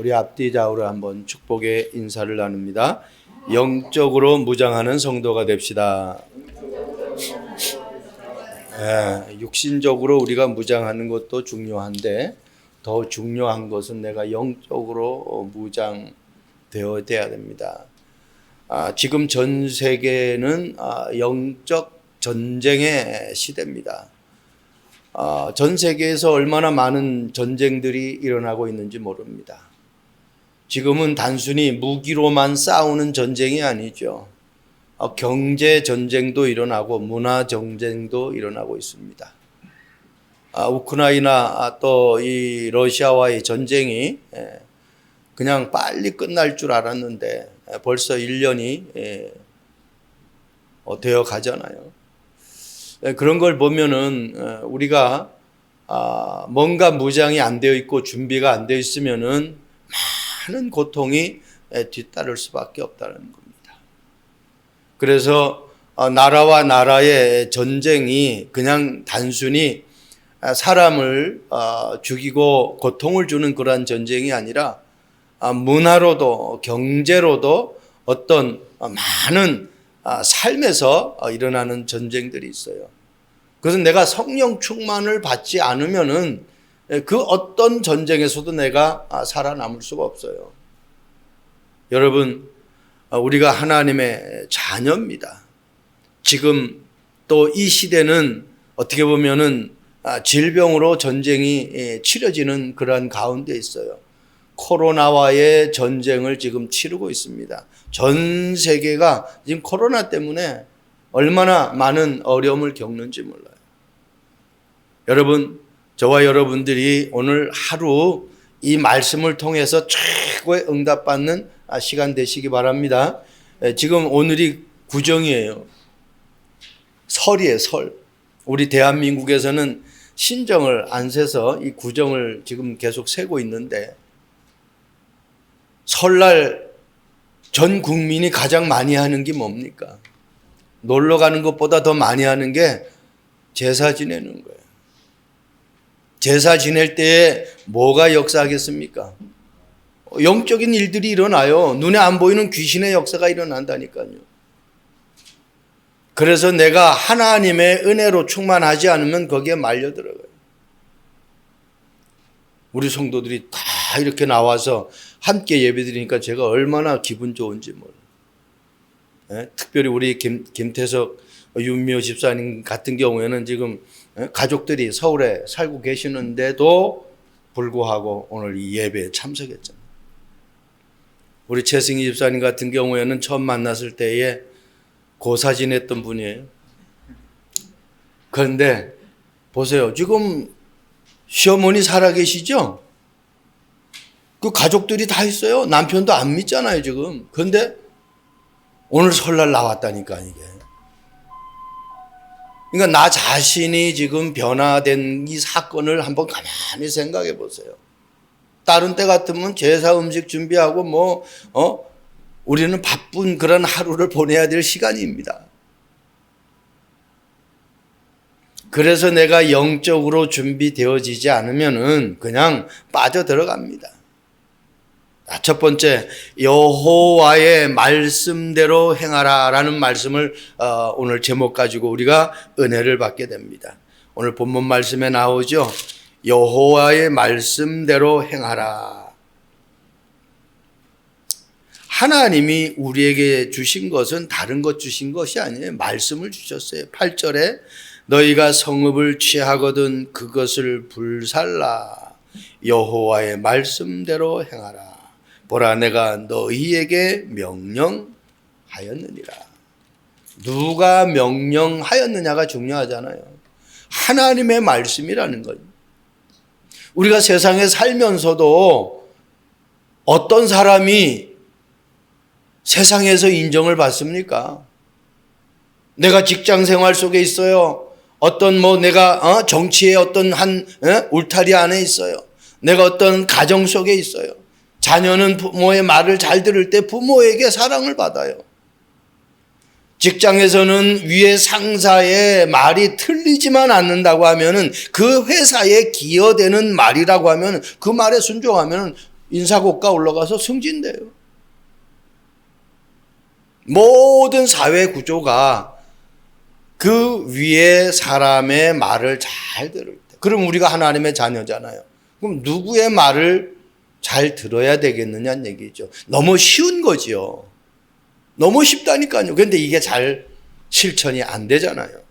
우리 앞뒤 좌우로 한번 축복의 인사를 나눕니다. 영적으로 무장하는 성도가 됩시다. 육신적으로 우리가 무장하는 것도 중요한데 더 중요한 것은 내가 영적으로 무장되어야 됩니다. 지금 전 세계는 영적 전쟁의 시대입니다. 전 세계에서 얼마나 많은 전쟁들이 일어나고 있는지 모릅니다. 지금은 단순히 무기로만 싸우는 전쟁이 아니죠. 경제 전쟁도 일어나고 문화 전쟁도 일어나고 있습니다. 우크라이나 또 이 러시아와의 전쟁이 그냥 빨리 끝날 줄 알았는데 벌써 1년이 되어 가잖아요. 그런 걸 보면은 우리가 뭔가 무장이 안 되어 있고 준비가 안 되어 있으면은 많은 고통이 뒤따를 수밖에 없다는 겁니다. 그래서 나라와 나라의 전쟁이 그냥 단순히 사람을 죽이고 고통을 주는 그러한 전쟁이 아니라 문화로도 경제로도 어떤 많은 삶에서 일어나는 전쟁들이 있어요. 그래서 내가 성령 충만을 받지 않으면은 그 어떤 전쟁에서도 내가 살아남을 수가 없어요. 여러분, 우리가 하나님의 자녀입니다. 지금 또 이 시대는 어떻게 보면은 질병으로 전쟁이 치러지는 그러한 가운데 있어요. 코로나와의 전쟁을 지금 치르고 있습니다. 전 세계가 지금 코로나 때문에 얼마나 많은 어려움을 겪는지 몰라요. 여러분, 저와 여러분들이 오늘 하루 이 말씀을 통해서 최고의 응답받는 시간 되시기 바랍니다. 지금 오늘이 구정이에요. 설이에요, 설. 우리 대한민국에서는 신정을 안 세서 이 구정을 지금 계속 세고 있는데 설날 전 국민이 가장 많이 하는 게 뭡니까? 놀러 가는 것보다 더 많이 하는 게 제사 지내는 거예요. 제사 지낼 때에 뭐가 역사하겠습니까? 영적인 일들이 일어나요. 눈에 안 보이는 귀신의 역사가 일어난다니까요. 그래서 내가 하나님의 은혜로 충만하지 않으면 거기에 말려 들어가요. 우리 성도들이 다 이렇게 나와서 함께 예배드리니까 제가 얼마나 기분 좋은지 몰라요. 특별히 우리 김태석 윤미호 집사님 같은 경우에는 지금 가족들이 서울에 살고 계시는데도 불구하고 오늘 이 예배에 참석했잖아요. 우리 최승희 집사님 같은 경우에는 처음 만났을 때에 고사 지냈던 분이에요. 그런데 보세요. 지금 시어머니 살아계시죠? 그 가족들이 다 있어요. 남편도 안 믿잖아요, 지금. 그런데 오늘 설날 나왔다니까, 이게. 그러니까 나 자신이 지금 변화된 이 사건을 한번 가만히 생각해 보세요. 다른 때 같으면 제사 음식 준비하고 우리는 바쁜 그런 하루를 보내야 될 시간입니다. 그래서 내가 영적으로 준비되어지지 않으면은 그냥 빠져 들어갑니다. 첫 번째, 여호와의 말씀대로 행하라라는 말씀을 오늘 제목 가지고 우리가 은혜를 받게 됩니다. 오늘 본문 말씀에 나오죠. 여호와의 말씀대로 행하라. 하나님이 우리에게 주신 것은 다른 것 주신 것이 아니에요. 말씀을 주셨어요. 8절에 너희가 성읍을 취하거든 그것을 불살라. 여호와의 말씀대로 행하라. 보라, 내가 너희에게 명령하였느니라. 누가 명령하였느냐가 중요하잖아요. 하나님의 말씀이라는 거예요. 우리가 세상에 살면서도 어떤 사람이 세상에서 인정을 받습니까? 내가 직장 생활 속에 있어요. 어떤 내가 정치의 어떤 한 울타리 안에 있어요. 내가 어떤 가정 속에 있어요. 자녀는 부모의 말을 잘 들을 때 부모에게 사랑을 받아요. 직장에서는 위에 상사의 말이 틀리지만 않는다고 하면은 그 회사에 기여되는 말이라고 하면 그 말에 순종하면은 인사고가 올라가서 승진돼요. 모든 사회 구조가 그 위에 사람의 말을 잘 들을 때. 그럼 우리가 하나님의 자녀잖아요. 그럼 누구의 말을 잘 들어야 되겠느냐는 얘기죠. 너무 쉬운 거지요. 너무 쉽다니까요. 그런데 이게 잘 실천이 안 되잖아요.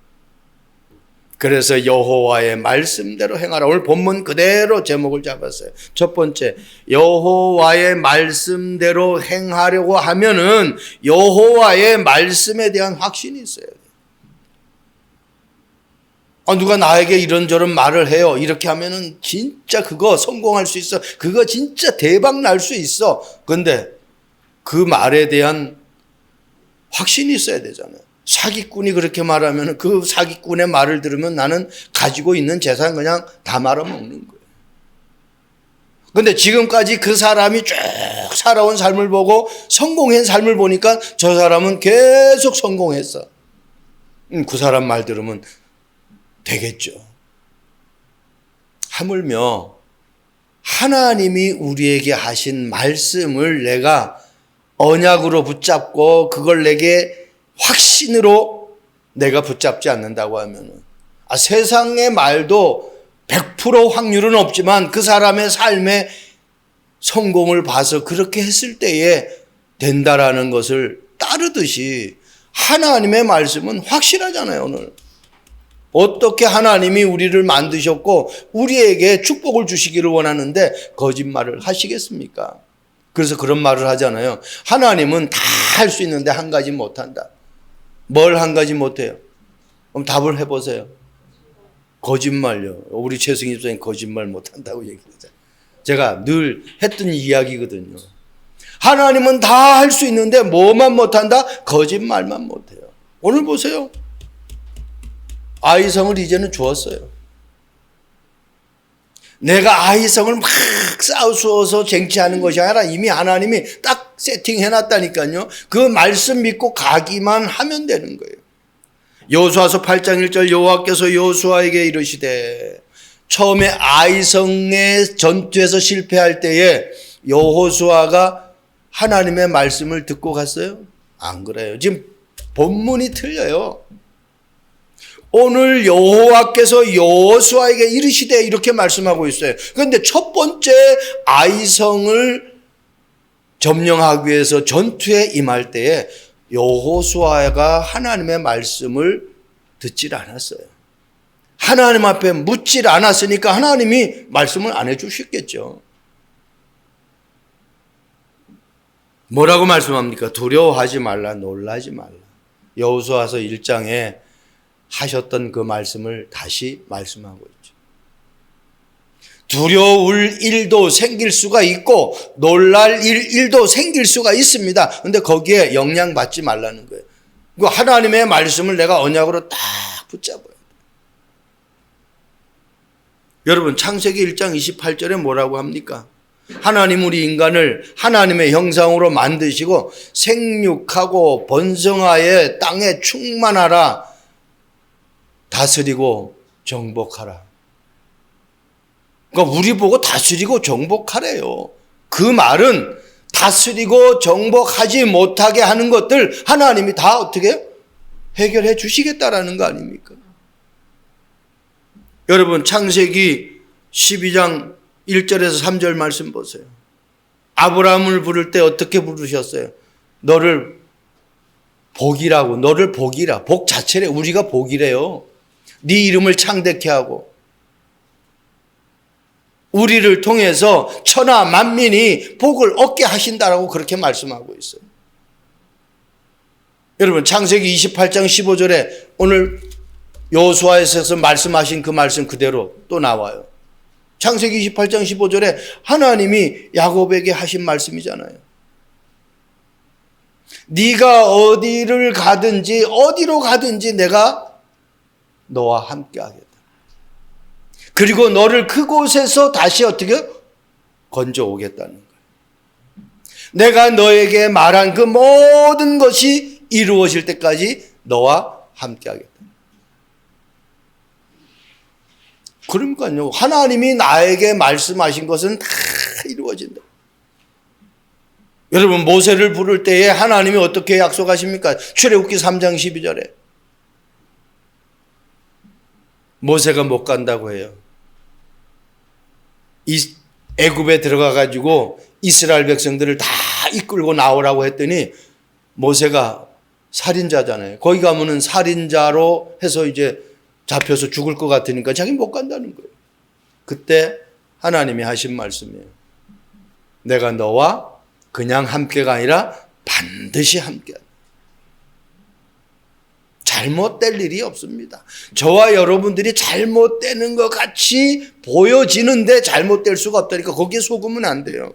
그래서 여호와의 말씀대로 행하라. 오늘 본문 그대로 제목을 잡았어요. 첫 번째, 여호와의 말씀대로 행하려고 하면은 여호와의 말씀에 대한 확신이 있어야 돼요. 누가 나에게 이런저런 말을 해요. 이렇게 하면은 진짜 그거 성공할 수 있어. 그거 진짜 대박 날 수 있어. 그런데 그 말에 대한 확신이 있어야 되잖아요. 사기꾼이 그렇게 말하면 그 사기꾼의 말을 들으면 나는 가지고 있는 재산 그냥 다 말아먹는 거예요. 그런데 지금까지 그 사람이 쭉 살아온 삶을 보고 성공한 삶을 보니까 저 사람은 계속 성공했어. 그 사람 말 들으면 되겠죠. 하물며 하나님이 우리에게 하신 말씀을 내가 언약으로 붙잡고 그걸 내게 확신으로 내가 붙잡지 않는다고 하면 세상의 말도 100% 확률은 없지만 그 사람의 삶의 성공을 봐서 그렇게 했을 때에 된다라는 것을 따르듯이 하나님의 말씀은 확실하잖아요. 오늘 어떻게 하나님이 우리를 만드셨고 우리에게 축복을 주시기를 원하는데 거짓말을 하시겠습니까? 그래서 그런 말을 하잖아요. 하나님은 다 할 수 있는데 한 가지 못한다. 뭘 한 가지 못해요? 그럼 답을 해보세요. 거짓말요. 우리 최승희 집사님 거짓말 못한다고 얘기하잖아요. 제가 늘 했던 이야기거든요. 하나님은 다 할 수 있는데 뭐만 못한다? 거짓말만 못해요. 오늘 보세요. 아이성을 이제는 주었어요. 내가 아이성을 막 싸우어서 쟁취하는 것이 아니라 이미 하나님이 딱 세팅해놨다니까요. 그 말씀 믿고 가기만 하면 되는 거예요. 여호수아서 8장 1절 여호와께서 여호수아에게 이르시되 처음에 아이성의 전투에서 실패할 때에 여호수아가 하나님의 말씀을 듣고 갔어요? 안 그래요. 지금 본문이 틀려요. 오늘 여호와께서 여호수아에게 이르시되 이렇게 말씀하고 있어요. 그런데 첫 번째 아이성을 점령하기 위해서 전투에 임할 때에 여호수아가 하나님의 말씀을 듣질 않았어요. 하나님 앞에 묻질 않았으니까 하나님이 말씀을 안 해주셨겠죠. 뭐라고 말씀합니까? 두려워하지 말라, 놀라지 말라. 여호수아서 1장에 하셨던 그 말씀을 다시 말씀하고 있죠. 두려울 일도 생길 수가 있고 놀랄 일도 생길 수가 있습니다. 그런데 거기에 영향받지 말라는 거예요. 그 하나님의 말씀을 내가 언약으로 딱 붙잡아요. 여러분 창세기 1장 28절에 뭐라고 합니까? 하나님 우리 인간을 하나님의 형상으로 만드시고 생육하고 번성하여 땅에 충만하라 다스리고 정복하라. 그러니까 우리 보고 다스리고 정복하래요. 그 말은 다스리고 정복하지 못하게 하는 것들 하나님이 다 어떻게 해결해 주시겠다라는 거 아닙니까? 여러분 창세기 12장 1절에서 3절 말씀 보세요. 아브라함을 부를 때 어떻게 부르셨어요? 너를 복이라고, 너를 복이라. 복 자체래. 우리가 복이래요. 네 이름을 창대케 하고 우리를 통해서 천하 만민이 복을 얻게 하신다라고 그렇게 말씀하고 있어요. 여러분 창세기 28장 15절에 오늘 여호수아에서 말씀하신 그 말씀 그대로 또 나와요. 창세기 28장 15절에 하나님이 야곱에게 하신 말씀이잖아요. 네가 어디를 가든지 어디로 가든지 내가 너와 함께 하겠다. 그리고 너를 그곳에서 다시 어떻게 건져오겠다는 거예요. 내가 너에게 말한 그 모든 것이 이루어질 때까지 너와 함께 하겠다. 그러니까요. 하나님이 나에게 말씀하신 것은 다 이루어진다. 여러분 모세를 부를 때에 하나님이 어떻게 약속하십니까? 출애굽기 3장 12절에 모세가 못 간다고 해요. 애굽에 들어가 가지고 이스라엘 백성들을 다 이끌고 나오라고 했더니 모세가 살인자잖아요. 거기 가면은 살인자로 해서 이제 잡혀서 죽을 것 같으니까 자기 못 간다는 거예요. 그때 하나님이 하신 말씀이에요. 내가 너와 그냥 함께가 아니라 반드시 함께. 잘못될 일이 없습니다. 저와 여러분들이 잘못되는 것 같이 보여지는데 잘못될 수가 없다니까 거기에 속으면 안 돼요.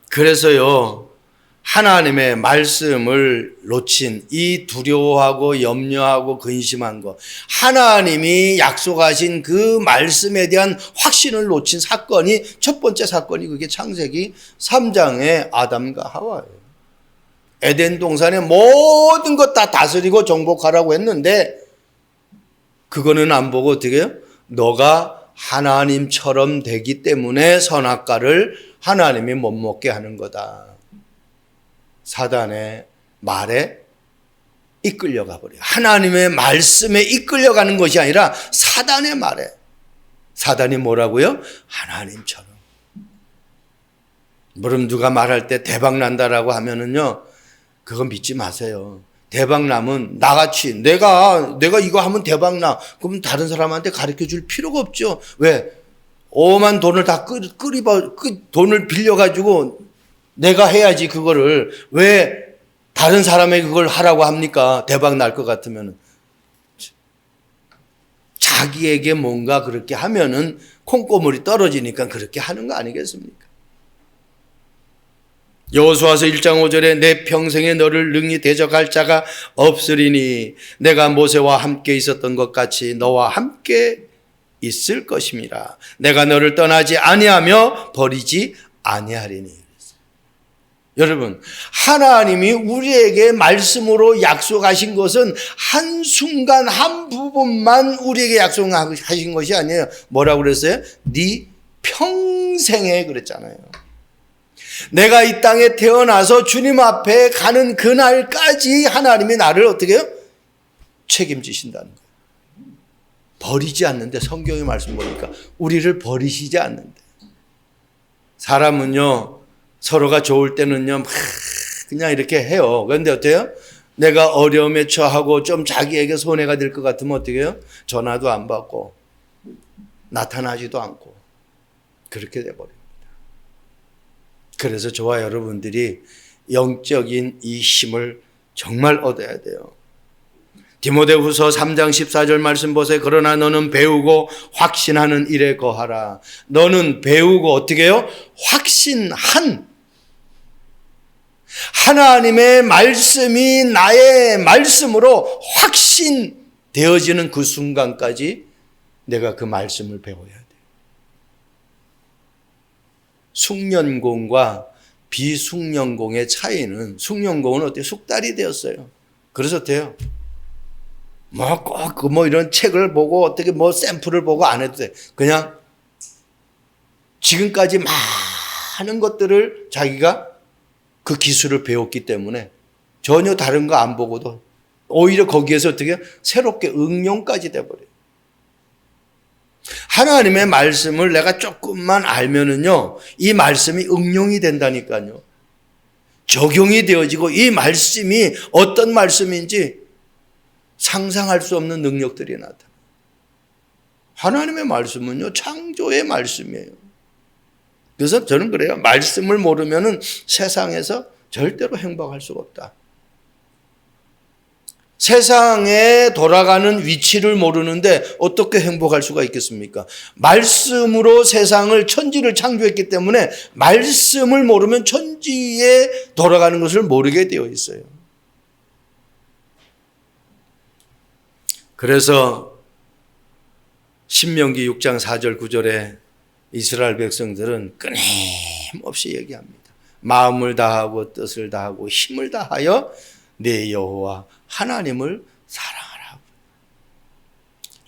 그래서요, 하나님의 말씀을 놓친 이 두려워하고 염려하고 근심한 것, 하나님이 약속하신 그 말씀에 대한 확신을 놓친 사건이 첫 번째 사건이 그게 창세기 3장의 아담과 하와예요. 에덴 동산의 모든 것 다 다스리고 정복하라고 했는데 그거는 안 보고 어떻게 해요? 너가 하나님처럼 되기 때문에 선악과를 하나님이 못 먹게 하는 거다. 사단의 말에 이끌려가 버려요. 하나님의 말씀에 이끌려가는 것이 아니라 사단의 말에. 사단이 뭐라고요? 하나님처럼. 물론 누가 말할 때 대박 난다라고 하면은요, 그거 믿지 마세요. 대박 나면 나같이 내가 이거 하면 대박 나. 그럼 다른 사람한테 가르쳐 줄 필요가 없죠. 왜? 오만 돈을 다 돈을 빌려가지고 내가 해야지 그거를. 왜 다른 사람에게 그걸 하라고 합니까? 대박 날 것 같으면. 자기에게 뭔가 그렇게 하면은 콩고물이 떨어지니까 그렇게 하는 거 아니겠습니까? 여호수아서 1장 5절에 내 평생에 너를 능히 대적할 자가 없으리니 내가 모세와 함께 있었던 것 같이 너와 함께 있을 것임이라. 내가 너를 떠나지 아니하며 버리지 아니하리니. 여러분, 하나님이 우리에게 말씀으로 약속하신 것은 한순간 한 부분만 우리에게 약속하신 것이 아니에요. 뭐라고 그랬어요? 네 평생에 그랬잖아요. 내가 이 땅에 태어나서 주님 앞에 가는 그날까지 하나님이 나를 어떻게 해요? 책임지신다는 거예요. 버리지 않는데, 성경의 말씀 보니까 우리를 버리시지 않는데. 사람은요, 서로가 좋을 때는요, 막 그냥 이렇게 해요. 그런데 어때요? 내가 어려움에 처하고 좀 자기에게 손해가 될 것 같으면 어떻게 해요? 전화도 안 받고 나타나지도 않고 그렇게 돼버려요. 그래서 저와 여러분들이 영적인 이 힘을 정말 얻어야 돼요. 디모데후서 3장 14절 말씀 보세요. 그러나 너는 배우고 확신하는 일에 거하라. 너는 배우고 어떻게 해요? 확신한. 하나님의 말씀이 나의 말씀으로 확신되어지는 그 순간까지 내가 그 말씀을 배워야 돼요. 숙련공과 비숙련공의 차이는, 숙련공은 어때요? 숙달이 되었어요. 그래서 어때요? 꼭 이런 책을 보고 어떻게 샘플을 보고 안 해도 돼. 그냥 지금까지 많은 것들을 자기가 그 기술을 배웠기 때문에 전혀 다른 거 안 보고도 오히려 거기에서 어떻게 새롭게 응용까지 돼버려요. 하나님의 말씀을 내가 조금만 알면은요, 이 말씀이 응용이 된다니까요. 적용이 되어지고 이 말씀이 어떤 말씀인지 상상할 수 없는 능력들이 나타나요. 하나님의 말씀은요, 창조의 말씀이에요. 그래서 저는 그래요. 말씀을 모르면은 세상에서 절대로 행복할 수가 없다. 세상에 돌아가는 위치를 모르는데 어떻게 행복할 수가 있겠습니까? 말씀으로 세상을, 천지를 창조했기 때문에 말씀을 모르면 천지에 돌아가는 것을 모르게 되어 있어요. 그래서 신명기 6장 4절 9절에 이스라엘 백성들은 끊임없이 얘기합니다. 마음을 다하고 뜻을 다하고 힘을 다하여 내 여호와 하나님을 사랑하라.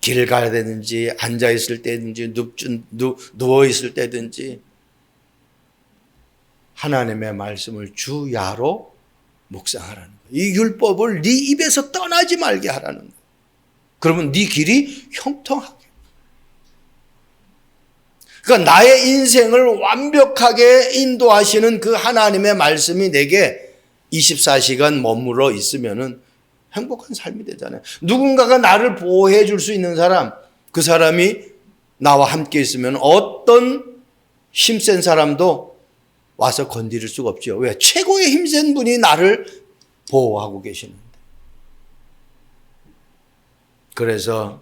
길 가야 되든지 앉아 있을 때든지 누워 있을 때든지 하나님의 말씀을 주야로 묵상하라는 거예요. 이 율법을 네 입에서 떠나지 말게 하라는 거예요. 그러면 네 길이 형통하게. 그러니까 나의 인생을 완벽하게 인도하시는 그 하나님의 말씀이 내게 24시간 머물러 있으면은 행복한 삶이 되잖아요. 누군가가 나를 보호해 줄 수 있는 사람, 그 사람이 나와 함께 있으면 어떤 힘센 사람도 와서 건드릴 수가 없죠. 왜? 최고의 힘센 분이 나를 보호하고 계시는데. 그래서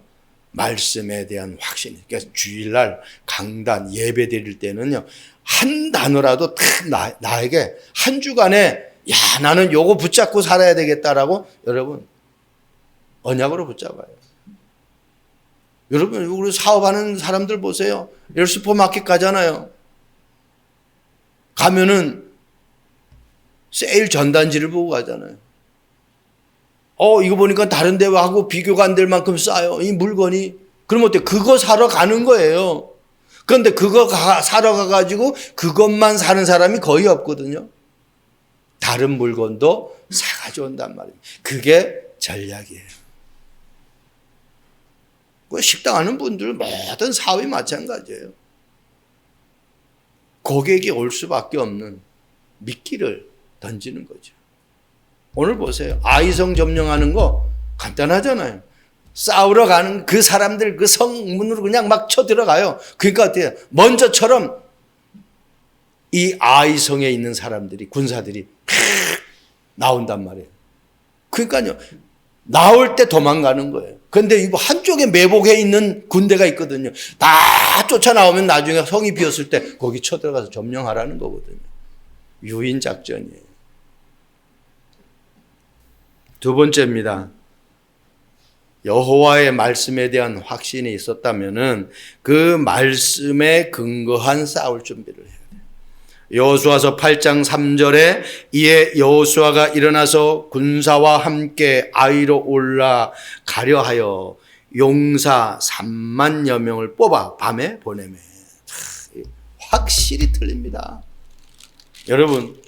말씀에 대한 확신. 그러니까 주일날 강단 예배 드릴 때는요, 한 단어라도 딱 나에게 한 주간에 야, 나는 요거 붙잡고 살아야 되겠다라고 여러분 언약으로 붙잡아요. 여러분 우리 사업하는 사람들 보세요. 슈퍼마켓 가잖아요. 가면은 세일 전단지를 보고 가잖아요. 이거 보니까 다른 데하고 비교가 안 될 만큼 싸요. 이 물건이. 그럼 어때? 그거 사러 가는 거예요. 그런데 그거 사러 가가지고 그것만 사는 사람이 거의 없거든요. 다른 물건도 사가지고 온단 말이에요. 그게 전략이에요. 식당 하는 분들 모든 사업이 마찬가지예요. 고객이 올 수밖에 없는 미끼를 던지는 거죠. 오늘 보세요. 아이성 점령하는 거 간단하잖아요. 싸우러 가는 그 사람들 그 성문으로 그냥 막 쳐들어가요. 그러니까 어때요? 먼저처럼 이 아이성에 있는 사람들이 군사들이 나온단 말이에요. 그러니까요. 나올 때 도망가는 거예요. 그런데 한쪽에 매복해 있는 군대가 있거든요. 다 쫓아나오면 나중에 성이 비었을 때 거기 쳐들어가서 점령하라는 거거든요. 유인 작전이에요. 두 번째입니다. 여호와의 말씀에 대한 확신이 있었다면은 그 말씀에 근거한 싸울 준비를 해요. 여호수아서 8장 3절에 이에 여호수아가 일어나서 군사와 함께 아이로 올라가려 하여 용사 3만여 명을 뽑아 밤에 보내매. 확실히 틀립니다. 여러분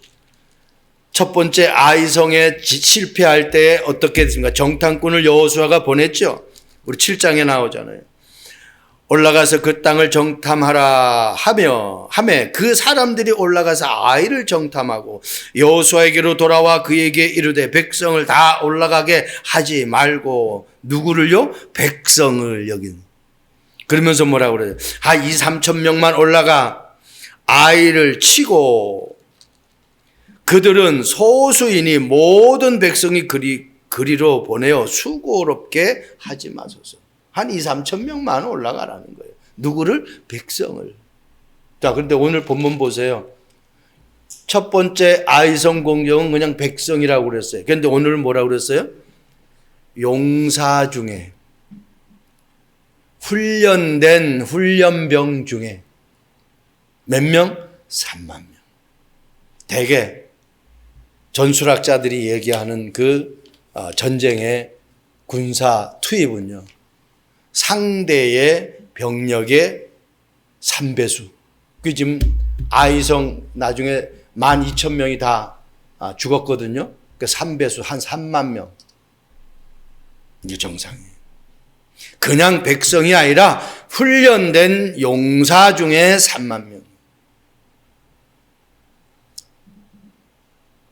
첫 번째 아이성에 실패할 때 어떻게 됐습니까? 정탐꾼을 여호수아가 보냈죠. 우리 7장에 나오잖아요. 올라가서 그 땅을 정탐하라 하매 그 사람들이 올라가서 아이를 정탐하고 여호수아에게로 돌아와 그에게 이르되 백성을 다 올라가게 하지 말고 누구를요? 백성을 여긴. 그러면서 뭐라고 그래요? 2-3천 명만 올라가 아이를 치고 그들은 소수이니 모든 백성이 그리로 보내어 수고롭게 하지 마소서. 2-3천 명만 올라가라는 거예요. 누구를? 백성을. 자, 그런데 오늘 본문 보세요. 첫 번째 아이성 공격은 그냥 백성이라고 그랬어요. 그런데 오늘은 뭐라고 그랬어요? 용사 중에 훈련된 훈련병 중에 몇 명? 3만 명. 대개 전술학자들이 얘기하는 그 전쟁의 군사 투입은요. 상대의 병력의 3배수. 그 지금 아이성 나중에 12,000명이 다 죽었거든요. 그 3배수 한 3만 명. 이게 정상이에요. 그냥 백성이 아니라 훈련된 용사 중에 3만 명.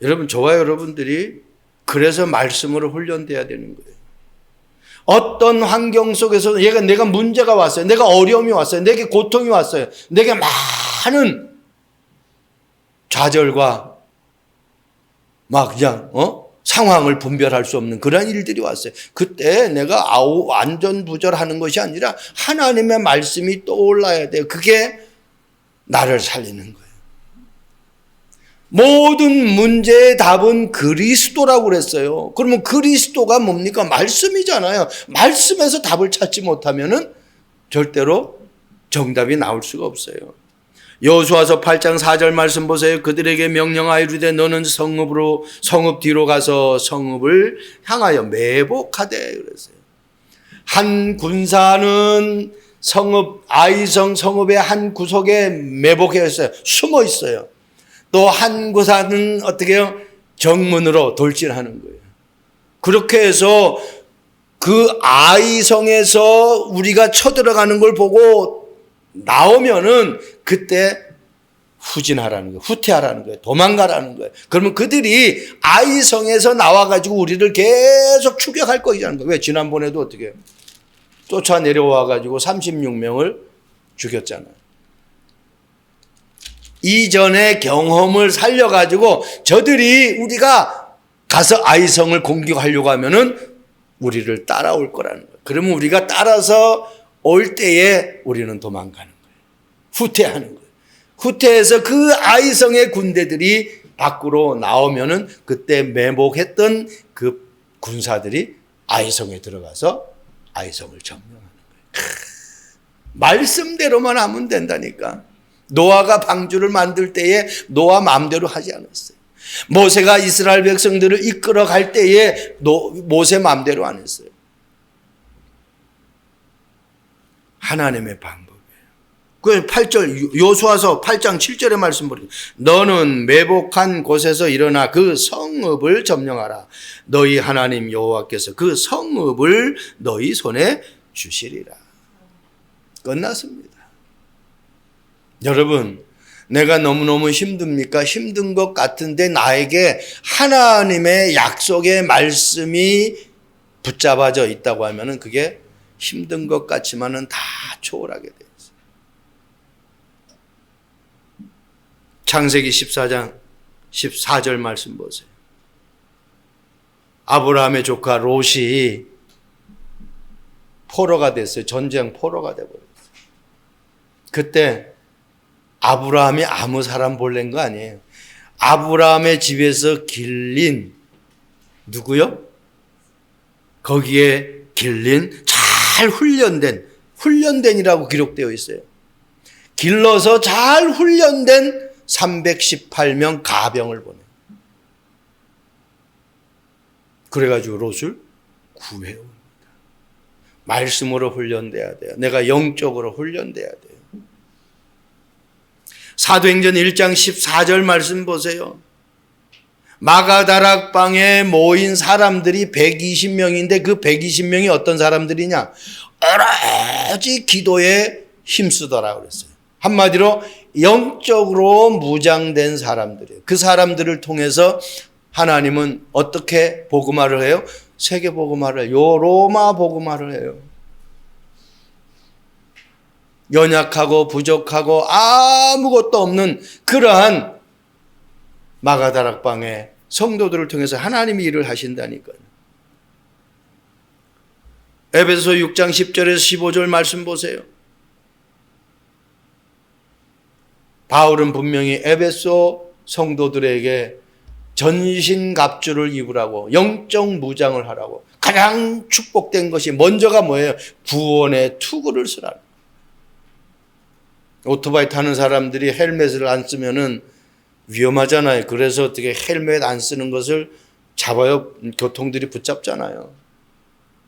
여러분 저와 여러분들이 그래서 말씀으로 훈련돼야 되는 거예요. 어떤 환경 속에서 내가 문제가 왔어요. 내가 어려움이 왔어요. 내게 고통이 왔어요. 내게 많은 좌절과 막 그냥 상황을 분별할 수 없는 그런 일들이 왔어요. 그때 내가 안전부절하는 것이 아니라 하나님의 말씀이 떠올라야 돼요. 그게 나를 살리는 거예요. 모든 문제의 답은 그리스도라고 그랬어요. 그러면 그리스도가 뭡니까? 말씀이잖아요. 말씀에서 답을 찾지 못하면은 절대로 정답이 나올 수가 없어요. 여호수아서 8장 4절 말씀 보세요. 그들에게 명령하여 이르되 너는 성읍 뒤로 가서 성읍을 향하여 매복하되 그랬어요. 한 군사는 아이성 성읍의 한 구석에 매복해 있어요. 숨어 있어요. 또 한 군사는 어떻게 해요? 정문으로 돌진하는 거예요. 그렇게 해서 그 아이성에서 우리가 쳐들어가는 걸 보고 나오면은 그때 후진하라는 거예요. 후퇴하라는 거예요. 도망가라는 거예요. 그러면 그들이 아이성에서 나와가지고 우리를 계속 추격할 것이라는 거예요. 왜? 지난번에도 어떻게 해요? 쫓아 내려와가지고 36명을 죽였잖아요. 이전의 경험을 살려가지고 저들이 우리가 가서 아이성을 공격하려고 하면은 우리를 따라올 거라는 거예요. 그러면 우리가 따라서 올 때에 우리는 도망가는 거예요. 후퇴하는 거예요. 후퇴해서 그 아이성의 군대들이 밖으로 나오면은 그때 매복했던 그 군사들이 아이성에 들어가서 아이성을 점령하는 거예요. 말씀대로만 하면 된다니까. 노아가 방주를 만들 때에 노아 마음대로 하지 않았어요. 모세가 이스라엘 백성들을 이끌어 갈 때에 모세 마음대로 안 했어요. 하나님의 방법이에요. 그 8절 요수아서 8장 7절의 말씀 보세요. 너는 매복한 곳에서 일어나 그 성읍을 점령하라. 너희 하나님 여호와께서 그 성읍을 너희 손에 주시리라. 끝났습니다. 여러분, 내가 너무너무 힘듭니까? 힘든 것 같은데 나에게 하나님의 약속의 말씀이 붙잡아져 있다고 하면은 그게 힘든 것 같지만은 다 초월하게 돼요. 창세기 14장 14절 말씀 보세요. 아브라함의 조카 롯이 포로가 됐어요. 전쟁 포로가 돼버렸어요. 그때 아브라함이 아무 사람 보낸 거 아니에요. 아브라함의 집에서 길린 누구요? 거기에 길린 잘 훈련된이라고 기록되어 있어요. 길러서 잘 훈련된 318명 가병을 보내요. 그래가지고 롯을 구해옵니다. 말씀으로 훈련돼야 돼요. 내가 영적으로 훈련돼야 돼요. 사도행전 1장 14절 말씀 보세요. 마가다락방에 모인 사람들이 120명인데 그 120명이 어떤 사람들이냐? 오로지 기도에 힘쓰더라 그랬어요. 한마디로 영적으로 무장된 사람들이에요. 그 사람들을 통해서 하나님은 어떻게 복음화를 해요? 세계 복음화를 해요. 로마 복음화를 해요. 연약하고 부족하고 아무것도 없는 그러한 마가다락방의 성도들을 통해서 하나님이 일을 하신다니까요. 에베소 6장 10절에서 15절 말씀 보세요. 바울은 분명히 에베소 성도들에게 전신갑주를 입으라고, 영적 무장을 하라고, 가장 축복된 것이 먼저가 뭐예요? 구원의 투구를 쓰라고. 오토바이 타는 사람들이 헬멧을 안 쓰면은 위험하잖아요. 그래서 어떻게 헬멧 안 쓰는 것을 잡아요. 교통들이 붙잡잖아요.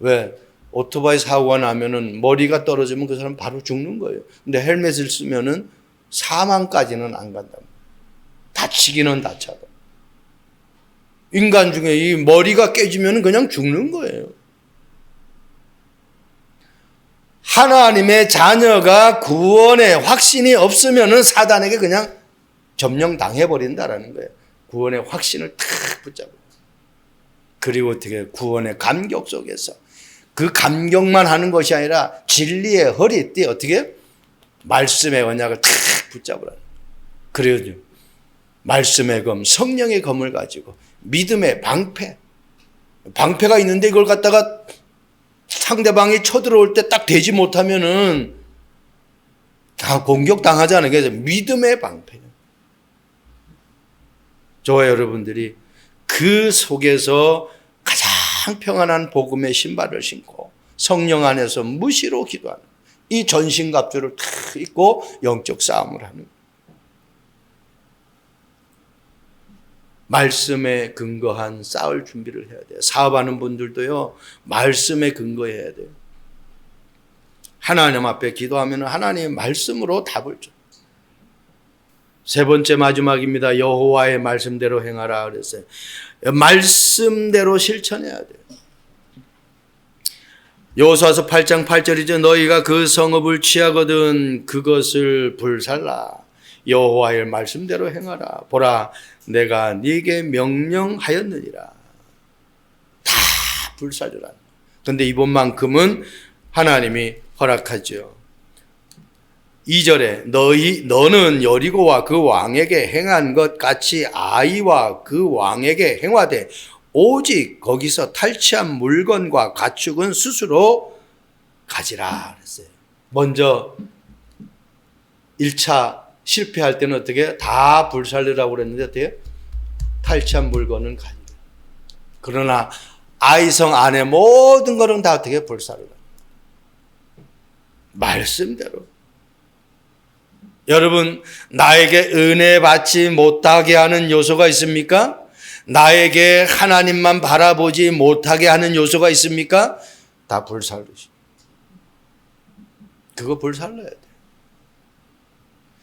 왜? 오토바이 사고가 나면은 머리가 떨어지면 그 사람 바로 죽는 거예요. 근데 헬멧을 쓰면은 사망까지는 안 간다. 다치기는 다쳐도. 인간 중에 이 머리가 깨지면은 그냥 죽는 거예요. 하나님의 자녀가 구원의 확신이 없으면은 사단에게 그냥 점령당해버린다라는 거예요. 구원의 확신을 탁 붙잡고. 그리고 어떻게 구원의 감격 속에서 그 감격만 하는 것이 아니라 진리의 허리띠 어떻게 말씀의 언약을 탁 붙잡으라. 그래요. 말씀의 검, 성령의 검을 가지고 믿음의 방패가 있는데 이걸 갖다가 상대방이 쳐들어올 때 딱 되지 못하면은 다 공격당하잖아요. 그래서 믿음의 방패. 저와 여러분들이 그 속에서 가장 평안한 복음의 신발을 신고 성령 안에서 무시로 기도하는 이 전신갑주를 탁 입고 영적 싸움을 하는 말씀에 근거한 싸울 준비를 해야 돼요. 사업하는 분들도요, 말씀에 근거해야 돼요. 하나님 앞에 기도하면 하나님의 말씀으로 답을 줘. 세 번째 마지막입니다. 여호와의 말씀대로 행하라 그랬어요. 말씀대로 실천해야 돼요. 여호수아서 8장 8절이죠. 너희가 그 성읍을 취하거든 그것을 불살라. 여호와의 말씀대로 행하라. 보라 내가 네게 명령하였느니라. 다 불살르라. 그런데 이번만큼은 하나님이 허락하죠. 2절에 너는 여리고와 그 왕에게 행한 것 같이 아이와 그 왕에게 행하되 오직 거기서 탈취한 물건과 가축은 스스로 가지라 그랬어요. 먼저 1차 실패할 때는 어떻게 다 불살르라고 그랬는데 어떻게 탈취한 물건은 가지라. 그러나 아이성 안에 모든 것은 다 어떻게 불살르라. 말씀대로. 여러분 나에게 은혜 받지 못하게 하는 요소가 있습니까? 나에게 하나님만 바라보지 못하게 하는 요소가 있습니까? 다 불살르시. 그거 불살라야 돼.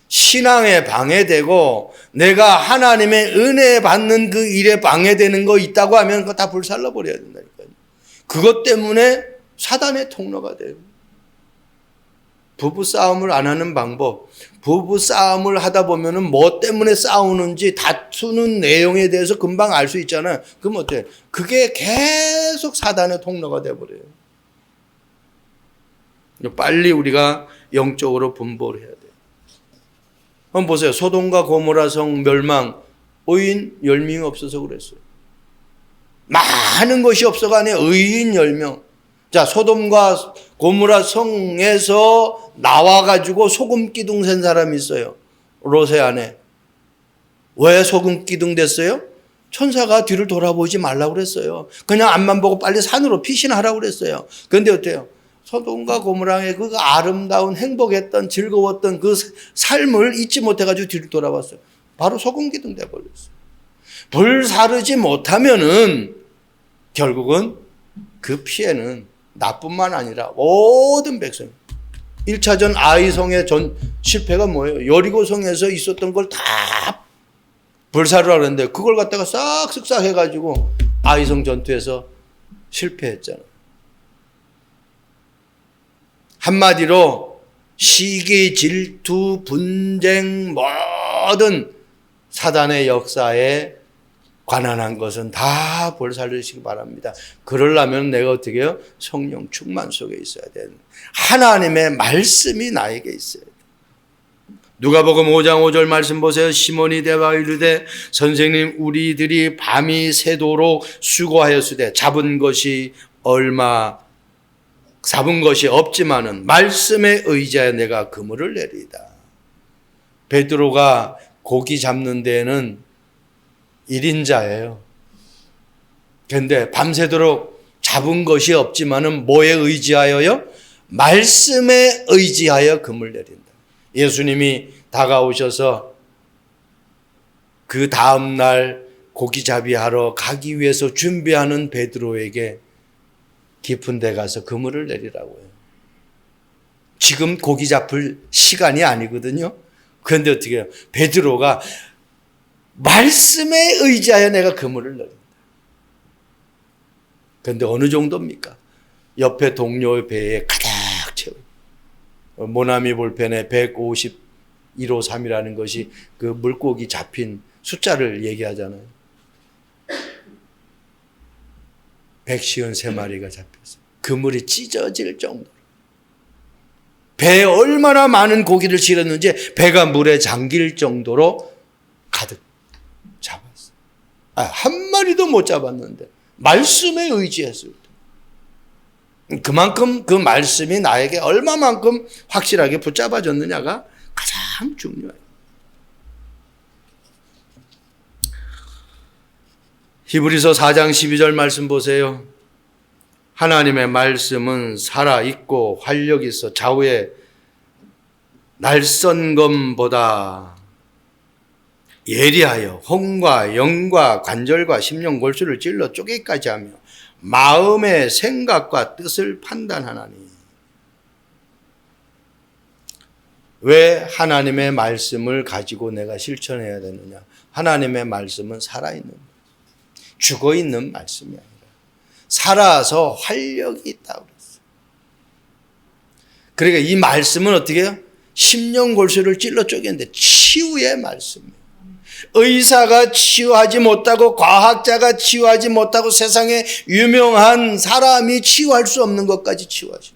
신앙에 방해되고 내가 하나님의 은혜 받는 그 일에 방해되는 거 있다고 하면 그거 다 불살라 버려야 된다니까요. 그것 때문에 사단의 통로가 돼요. 부부 싸움을 안 하는 방법. 부부 싸움을 하다 보면은 뭐 때문에 싸우는지 다투는 내용에 대해서 금방 알 수 있잖아요. 그럼 어때요? 그게 계속 사단의 통로가 돼버려요. 빨리 우리가 영적으로 분별해야 돼요. 한번 보세요. 소돔과 고모라 성 멸망, 의인 10명이 없어서 그랬어요. 많은 것이 없어가 아니라 의인 10명. 자, 소돔과 고모라 성에서 나와가지고 소금 기둥 센 사람이 있어요. 롯의 아내. 왜 소금 기둥 됐어요? 천사가 뒤를 돌아보지 말라고 그랬어요. 그냥 앞만 보고 빨리 산으로 피신하라고 그랬어요. 그런데 어때요? 소돔과 고모라의 그 아름다운 행복했던 즐거웠던 그 삶을 잊지 못해가지고 뒤를 돌아봤어요. 바로 소금 기둥 돼버렸어요. 불 사르지 못하면은 결국은 그 피해는 나뿐만 아니라 모든 백성. 1차전 아이성의 실패가 뭐예요? 여리고성에서 있었던 걸 다 불사르라 그랬는데 그걸 갖다가 싹 쓱싹해가지고 아이성 전투에서 실패했잖아요. 한마디로 시기, 질투, 분쟁 모든 사단의 역사에 관한한 것은 다 불살르시기 바랍니다. 그러려면 내가 어떻게 해요? 성령 충만 속에 있어야 되는 하나님의 말씀이 나에게 있어야 돼요. 누가복음 5장 5절 말씀 보세요. 시몬이 대답하여 이르되 선생님 우리들이 밤이 새도록 수고하였으되 잡은 것이 없지만은 말씀에 의지하여 내가 그물을 내리이다. 베드로가 고기 잡는 데에는 1인자예요. 그런데 밤새도록 잡은 것이 없지만은 뭐에 의지하여요? 말씀에 의지하여 그물 내린다. 예수님이 다가오셔서 그 다음날 고기잡이 하러 가기 위해서 준비하는 베드로에게 깊은 데 가서 그물을 내리라고 해요. 지금 고기 잡을 시간이 아니거든요. 그런데 어떻게 해요? 베드로가 말씀에 의지하여 내가 그물을 내린다. 그런데 어느 정도입니까? 옆에 동료의 배에 가득 채워. 모나미 볼펜에 15153이라는 것이 그 물고기 잡힌 숫자를 얘기하잖아요. 153마리가 잡혔어요. 그물이 찢어질 정도로. 배에 얼마나 많은 고기를 실었는지 배가 물에 잠길 정도로 가득 잡았어요. 한 마리도 못 잡았는데 말씀에 의지했을 때. 그만큼 그 말씀이 나에게 얼마만큼 확실하게 붙잡아졌느냐가 가장 중요해요. 히브리서 4장 12절 말씀 보세요. 하나님의 말씀은 살아있고 활력 있어 좌우에 날선검보다 예리하여 혼과 영과 관절과 심령 골수를 찔러 쪼개기까지 하며 마음의 생각과 뜻을 판단하나니. 왜 하나님의 말씀을 가지고 내가 실천해야 되느냐? 하나님의 말씀은 살아있는, 죽어있는 말씀이 아니라 살아서 활력이 있다고 그랬어요. 그러니까 이 말씀은 어떻게 해요? 심령골수를 찔러 쪼개는데 치유의 말씀이에요. 의사가 치유하지 못하고 과학자가 치유하지 못하고 세상에 유명한 사람이 치유할 수 없는 것까지 치유하죠.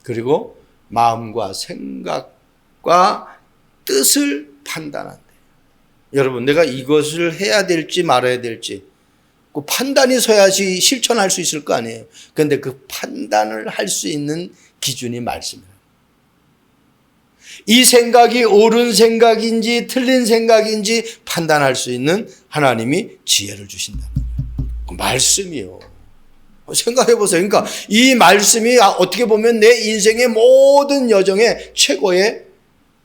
그리고 마음과 생각과 뜻을 판단한대. 여러분, 내가 이것을 해야 될지 말아야 될지 그 판단이 서야지 실천할 수 있을 거 아니에요. 그런데 그 판단을 할 수 있는 기준이 말씀이에요. 이 생각이 옳은 생각인지 틀린 생각인지 판단할 수 있는 하나님이 지혜를 주신다는 거예요. 그 말씀이요. 생각해 보세요. 그러니까 이 말씀이 어떻게 보면 내 인생의 모든 여정의 최고의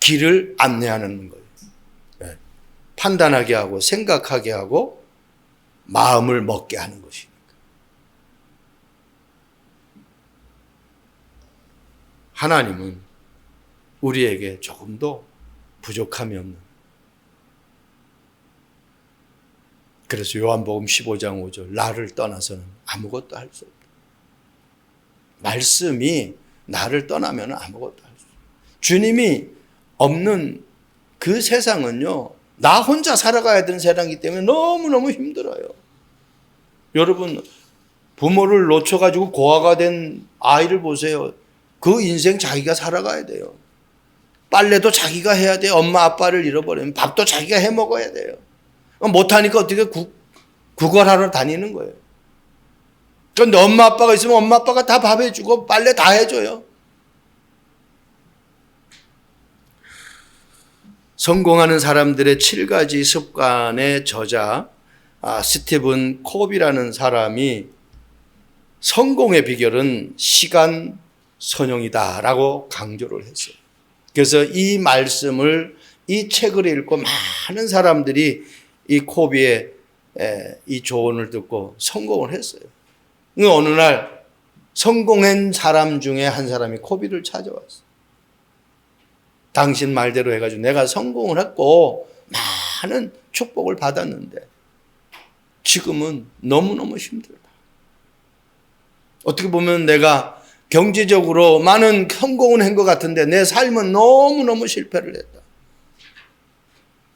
길을 안내하는 거예요. 네. 판단하게 하고 생각하게 하고 마음을 먹게 하는 것이니까. 하나님은 우리에게 조금도 부족함이 없는, 그래서 요한복음 15장 5절 나를 떠나서는 아무것도 할 수 없다. 말씀이 나를 떠나면 아무것도 할 수 없다. 주님이 없는 그 세상은요, 나 혼자 살아가야 되는 세상이기 때문에 너무너무 힘들어요. 여러분, 부모를 놓쳐가지고 고아가 된 아이를 보세요. 그 인생 자기가 살아가야 돼요. 빨래도 자기가 해야 돼요. 엄마 아빠를 잃어버리면 밥도 자기가 해 먹어야 돼요. 못하니까 어떻게 구걸하러 다니는 거예요. 그런데 엄마 아빠가 있으면 엄마 아빠가 다 밥 해주고 빨래 다 해줘요. 성공하는 사람들의 7가지 습관의 저자 스티븐 콥이라는 사람이 성공의 비결은 시간 선용이다라고 강조를 했어요. 그래서 이 말씀을, 이 책을 읽고 많은 사람들이 이 콥의 이 조언을 듣고 성공을 했어요. 어느 날 성공한 사람 중에 한 사람이 콥이를 찾아왔어요. 당신 말대로 해가지고 내가 성공을 했고 많은 축복을 받았는데 지금은 너무너무 힘들다. 어떻게 보면 내가 경제적으로 많은 성공을 한 것 같은데 내 삶은 너무너무 실패를 했다.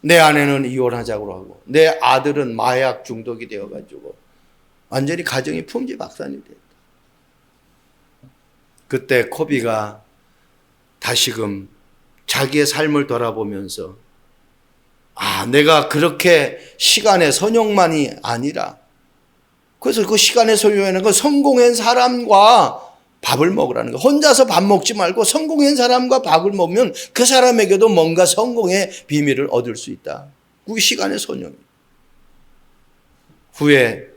내 아내는 이혼하자고 하고 내 아들은 마약 중독이 되어가지고 완전히 가정이 풍지박산이 됐다. 그때 콥이가 다시금 자기의 삶을 돌아보면서 내가 그렇게 시간의 선용만이 아니라, 그래서 그 시간의 선용에는 그 성공한 사람과 밥을 먹으라는 거예요. 혼자서 밥 먹지 말고 성공한 사람과 밥을 먹으면 그 사람에게도 뭔가 성공의 비밀을 얻을 수 있다. 그게 시간의 선용이에요. 후에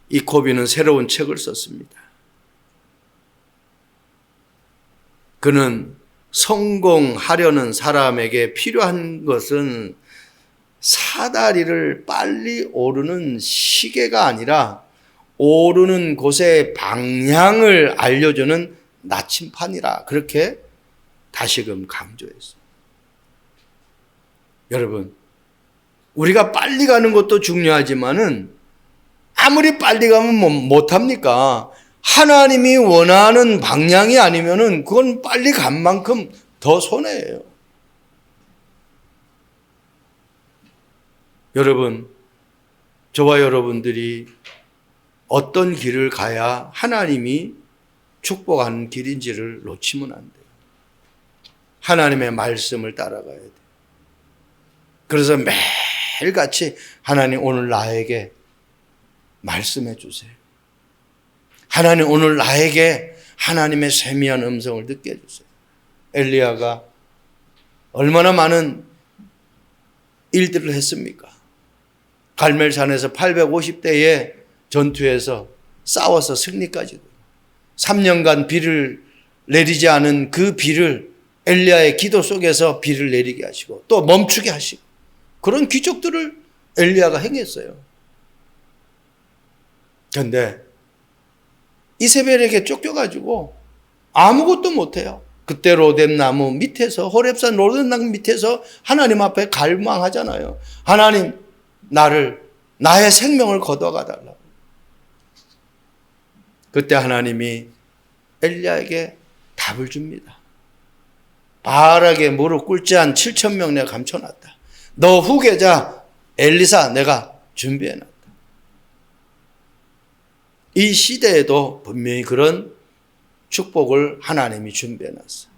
이 콥이는 새로운 책을 썼습니다. 그는 성공하려는 사람에게 필요한 것은 사다리를 빨리 오르는 시계가 아니라 오르는 곳의 방향을 알려주는 나침판이라, 그렇게 다시금 강조했어요. 여러분, 우리가 빨리 가는 것도 중요하지만은 아무리 빨리 가면 못합니까? 하나님이 원하는 방향이 아니면은 그건 빨리 간 만큼 더 손해예요. 여러분, 저와 여러분들이 어떤 길을 가야 하나님이 축복하는 길인지를 놓치면 안 돼요. 하나님의 말씀을 따라가야 돼요. 그래서 매일같이 하나님 오늘 나에게 말씀해 주세요. 하나님 오늘 나에게 하나님의 세미한 음성을 듣게 해주세요. 엘리야가 얼마나 많은 일들을 했습니까? 갈멜산에서 850대의 전투에서 싸워서 승리까지도 3년간 비를 내리지 않은 그 비를 엘리야의 기도 속에서 비를 내리게 하시고 또 멈추게 하시고 그런 기적들을 엘리야가 행했어요. 그런데 이세벨에게 쫓겨가지고 아무것도 못해요. 그때 로뎀나무 밑에서, 호렙산 로뎀나무 밑에서 하나님 앞에 갈망하잖아요. 하나님, 나의 생명을 거둬가 달라고. 그때 하나님이 엘리야에게 답을 줍니다. 바알에게 무릎 꿇지 한 7,000명 내가 감춰놨다. 너 후계자 엘리사 내가 준비해놨다. 이 시대에도 분명히 그런 축복을 하나님이 준비해놨어요.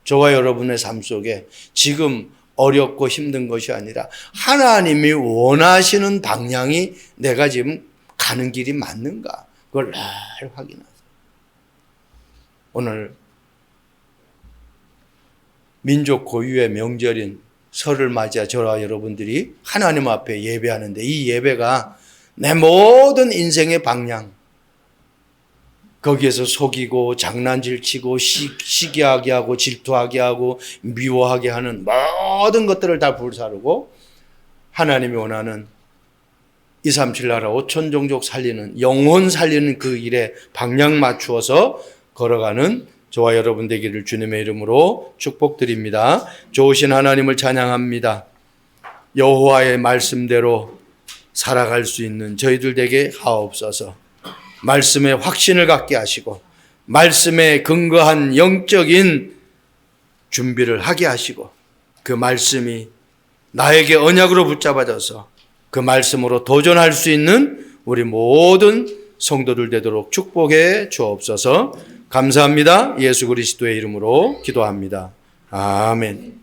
저와 여러분의 삶 속에 지금 어렵고 힘든 것이 아니라 하나님이 원하시는 방향이 내가 지금 가는 길이 맞는가, 그걸 늘 확인하세요. 오늘 민족 고유의 명절인 설을 맞이하 저와 여러분들이 하나님 앞에 예배하는데, 이 예배가 내 모든 인생의 방향, 거기에서 속이고 장난질치고 시기하게 하고 질투하게 하고 미워하게 하는 모든 것들을 다 불사르고 하나님이 원하는 237 나라 5천 종족 살리는, 영혼 살리는 그 일에 방향 맞추어서 걸어가는 저와 여러분 되기를 주님의 이름으로 축복드립니다. 좋으신 하나님을 찬양합니다. 여호와의 말씀대로 살아갈 수 있는 저희들 되게 하옵소서. 말씀에 확신을 갖게 하시고 말씀에 근거한 영적인 준비를 하게 하시고 그 말씀이 나에게 언약으로 붙잡아져서 그 말씀으로 도전할 수 있는 우리 모든 성도들 되도록 축복해 주옵소서. 감사합니다. 예수 그리스도의 이름으로 기도합니다. 아멘.